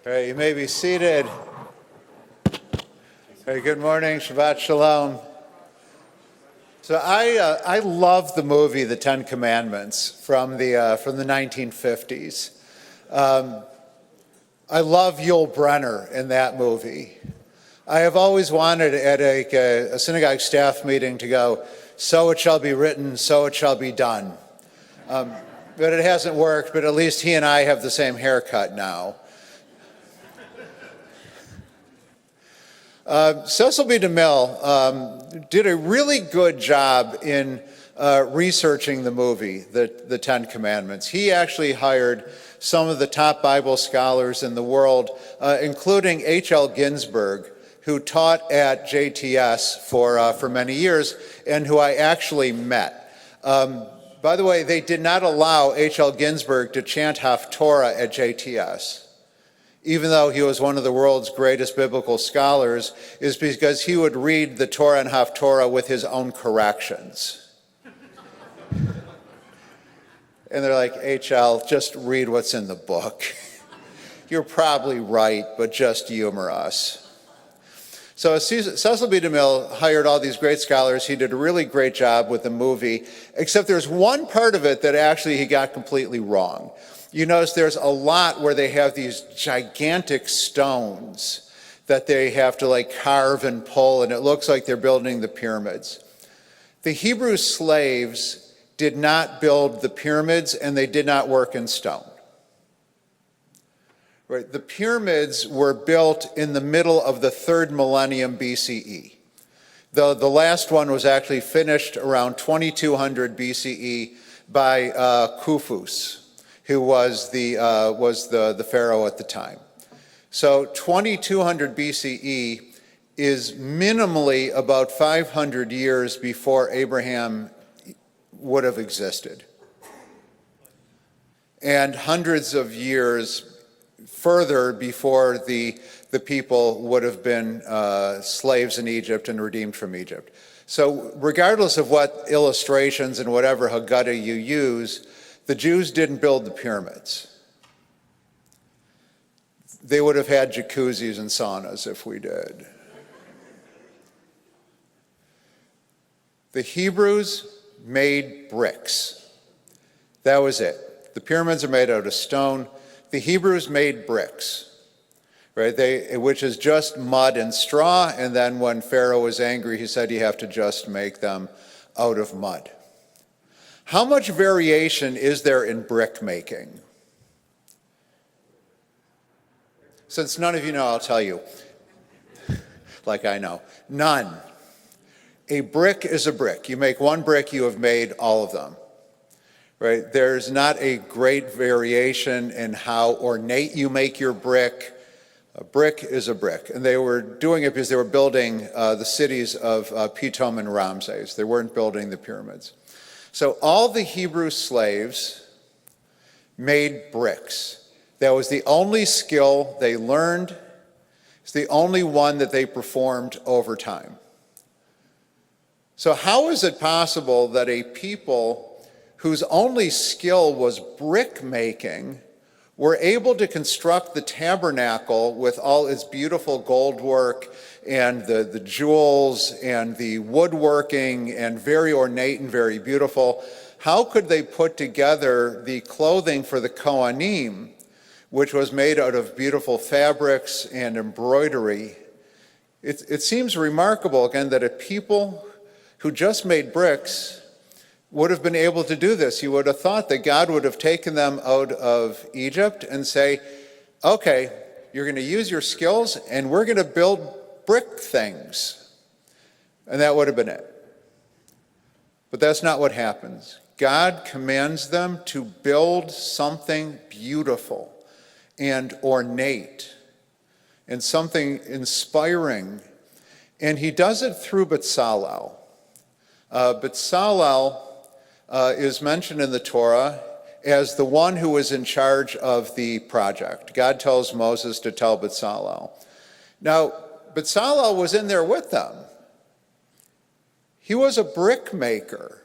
All right, you may be seated. Hey, good morning, Shabbat Shalom. So I love the movie The Ten Commandments from the 1950s. I love Yul Brynner in that movie. I have always wanted at a synagogue staff meeting to go, so it shall be written, so it shall be done. But it hasn't worked, but at least he and I have the same haircut now. Cecil B. DeMille did a really good job in researching the movie, the Ten Commandments. He actually hired some of the top Bible scholars in the world, including H.L. Ginsburg, who taught at JTS for many years and who I actually met. By the way, they did not allow H.L. Ginsburg to chant Haftorah at JTS, even though he was one of the world's greatest biblical scholars, is because he would read the Torah and Haftorah with his own corrections. And they're like, HL, just read what's in the book. You're probably right, but just humor us. So Cecil B. DeMille hired all these great scholars. He did a really great job with the movie, except there's one part of it that actually he got completely wrong. You notice there's a lot where they have these gigantic stones that they have to carve and pull, and it looks like they're building the pyramids. The Hebrew slaves did not build the pyramids, and they did not work in stone. Right? The pyramids were built in the middle of the 3rd millennium BCE. The last one was actually finished around 2200 BCE by Khufu, who was the pharaoh at the time. So 2200 BCE is minimally about 500 years before Abraham would have existed, and hundreds of years further before the people would have been slaves in Egypt and redeemed from Egypt. So regardless of what illustrations and whatever Haggadah you use, the Jews didn't build the pyramids. They would have had jacuzzis and saunas if we did. The Hebrews made bricks. That was it. The pyramids are made out of stone. The Hebrews made bricks, right? Which is just mud and straw, and then when Pharaoh was angry, he said you have to just make them out of mud. How much variation is there in brick making? Since none of you know, I'll tell you. Like I know. None. A brick is a brick. You make one brick, you have made all of them. Right? There's not a great variation in how ornate you make your brick. A brick is a brick. And they were doing it because they were building the cities of Pithom and Ramses. They weren't building the pyramids. So all the Hebrew slaves made bricks. That was the only skill they learned. It's the only one that they performed over time. So how is it possible that a people whose only skill was brick making were able to construct the tabernacle with all its beautiful gold work and the jewels and the woodworking and very ornate and very beautiful? How could they put together the clothing for the Kohanim, which was made out of beautiful fabrics and embroidery? It seems remarkable, again, that a people who just made bricks would have been able to do this. You would have thought that God would have taken them out of Egypt and say, okay, you're going to use your skills and we're going to build brick things. And that would have been it. But that's not what happens. God commands them to build something beautiful and ornate and something inspiring. And he does it through Bezalel. Bezalel is mentioned in the Torah as the one who was in charge of the project. God tells Moses to tell Bezalel. Now, Bezalel was in there with them. He was a brick maker.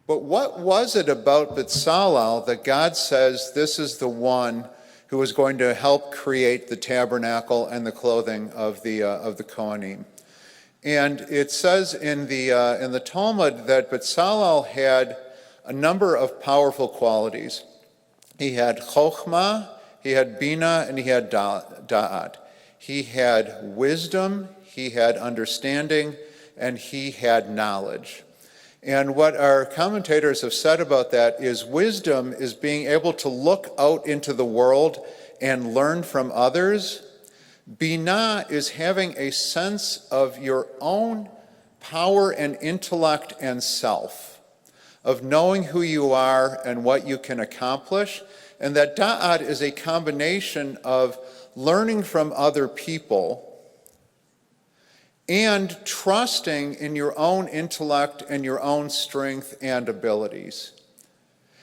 But what was it about Bezalel that God says this is the one who is going to help create the tabernacle and the clothing of the Kohanim? And it says in the Talmud that Bezalel had a number of powerful qualities. He had chokhmah, he had bina, and he had da'at. He had wisdom, he had understanding, and he had knowledge. And what our commentators have said about that is wisdom is being able to look out into the world and learn from others. Bina is having a sense of your own power and intellect and self, of knowing who you are and what you can accomplish. And that da'at is a combination of learning from other people and trusting in your own intellect and your own strength and abilities.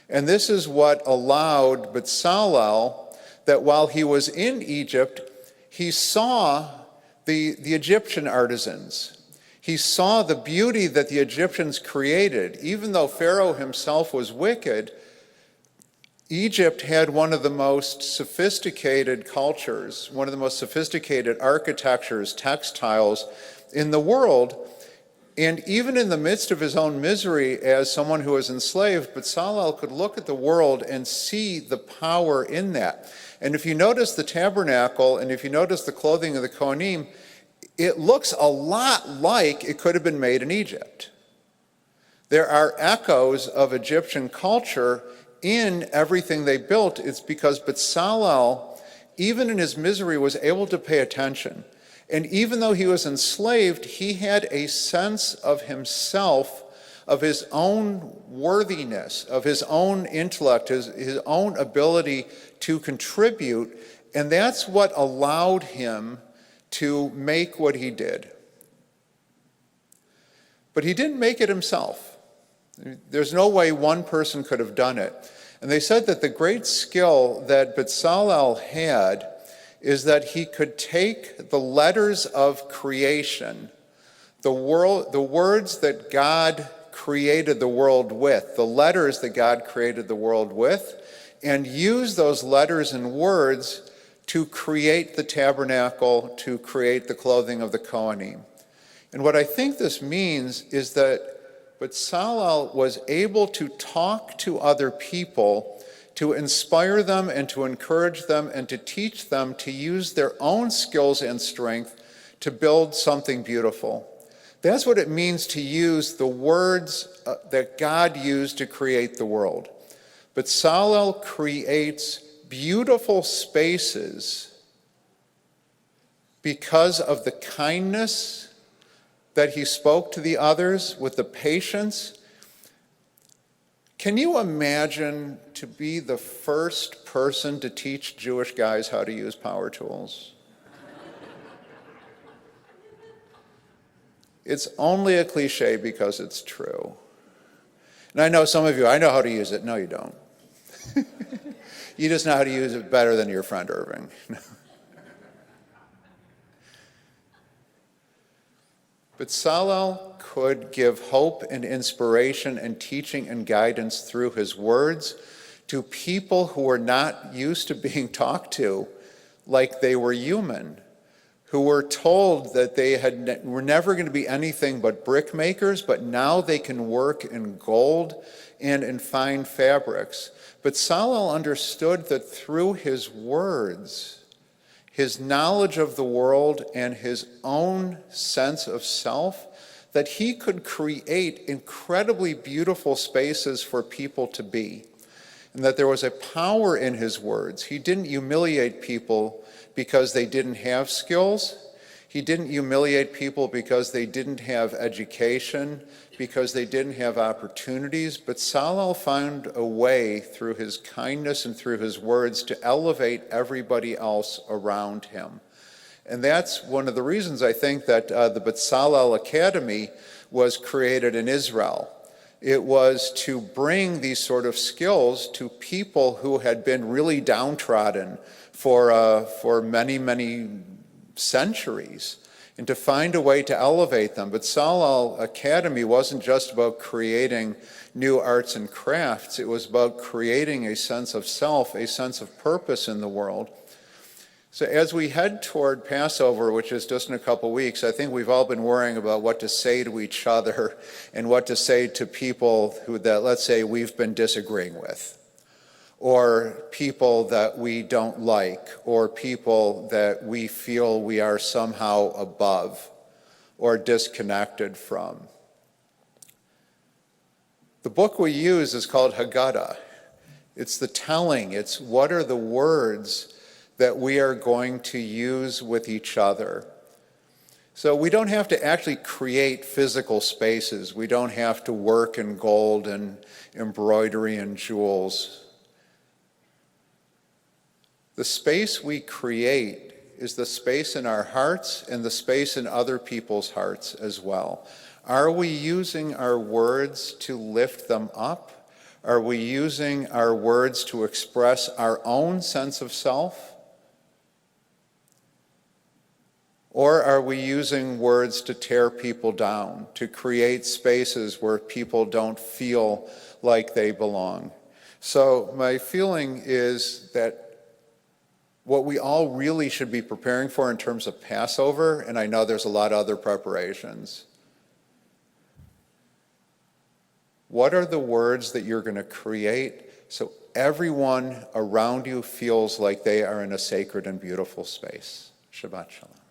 And this is what allowed Bezalel that while he was in Egypt, he saw the Egyptian artisans. He saw the beauty that the Egyptians created. Even though Pharaoh himself was wicked, Egypt had one of the most sophisticated cultures, one of the most sophisticated architectures, textiles in the world. And even in the midst of his own misery as someone who was enslaved, Bezalel could look at the world and see the power in that. And if you notice the tabernacle, and if you notice the clothing of the Kohanim, it looks a lot like it could have been made in Egypt. There are echoes of Egyptian culture in everything they built. It's because Bezalel, even in his misery, was able to pay attention. And even though he was enslaved, he had a sense of himself, of his own worthiness, of his own intellect, his own ability to contribute. And that's what allowed him to make what he did. But he didn't make it himself. There's no way one person could have done it. And they said that the great skill that Bezalel had is that he could take the letters of creation, the words that God created the world with, the letters that God created the world with, and use those letters and words to create the tabernacle, to create the clothing of the Kohanim. And what I think this means is that Bezalel was able to talk to other people, to inspire them and to encourage them and to teach them to use their own skills and strength to build something beautiful. That's what it means to use the words that God used to create the world. Bezalel creates beautiful spaces because of the kindness that he spoke to the others, with the patience. Can you imagine to be the first person to teach Jewish guys how to use power tools? It's only a cliche because it's true. And I know some of you, I know how to use it. No, you don't. You just know how to use it better than your friend Irving. Bezalel could give hope and inspiration and teaching and guidance through his words to people who were not used to being talked to like they were human, who were told that they were never going to be anything but brick makers, but now they can work in gold and in fine fabrics. Bezalel understood that through his words, his knowledge of the world and his own sense of self, that he could create incredibly beautiful spaces for people to be. And that there was a power in his words. He didn't humiliate people because they didn't have skills. He didn't humiliate people because they didn't have education, because they didn't have opportunities. But Bezalel found a way through his kindness and through his words to elevate everybody else around him. And that's one of the reasons I think that the Bezalel Academy was created in Israel. It was to bring these sort of skills to people who had been really downtrodden for many, many centuries. and to find a way to elevate them. But Salal Academy wasn't just about creating new arts and crafts. It was about creating a sense of self, a sense of purpose in the world. So as we head toward Passover, which is just in a couple weeks, I think we've all been worrying about what to say to each other and what to say to people that, let's say, we've been disagreeing with, or people that we don't like, or people that we feel we are somehow above or disconnected from. The book we use is called Haggadah. It's the telling. It's what are the words that we are going to use with each other. So we don't have to actually create physical spaces. We don't have to work in gold and embroidery and jewels. The space we create is the space in our hearts and the space in other people's hearts as well. Are we using our words to lift them up? Are we using our words to express our own sense of self? Or are we using words to tear people down, to create spaces where people don't feel like they belong? So my feeling is that what we all really should be preparing for in terms of Passover, and I know there's a lot of other preparations, what are the words that you're going to create so everyone around you feels like they are in a sacred and beautiful space? Shabbat Shalom.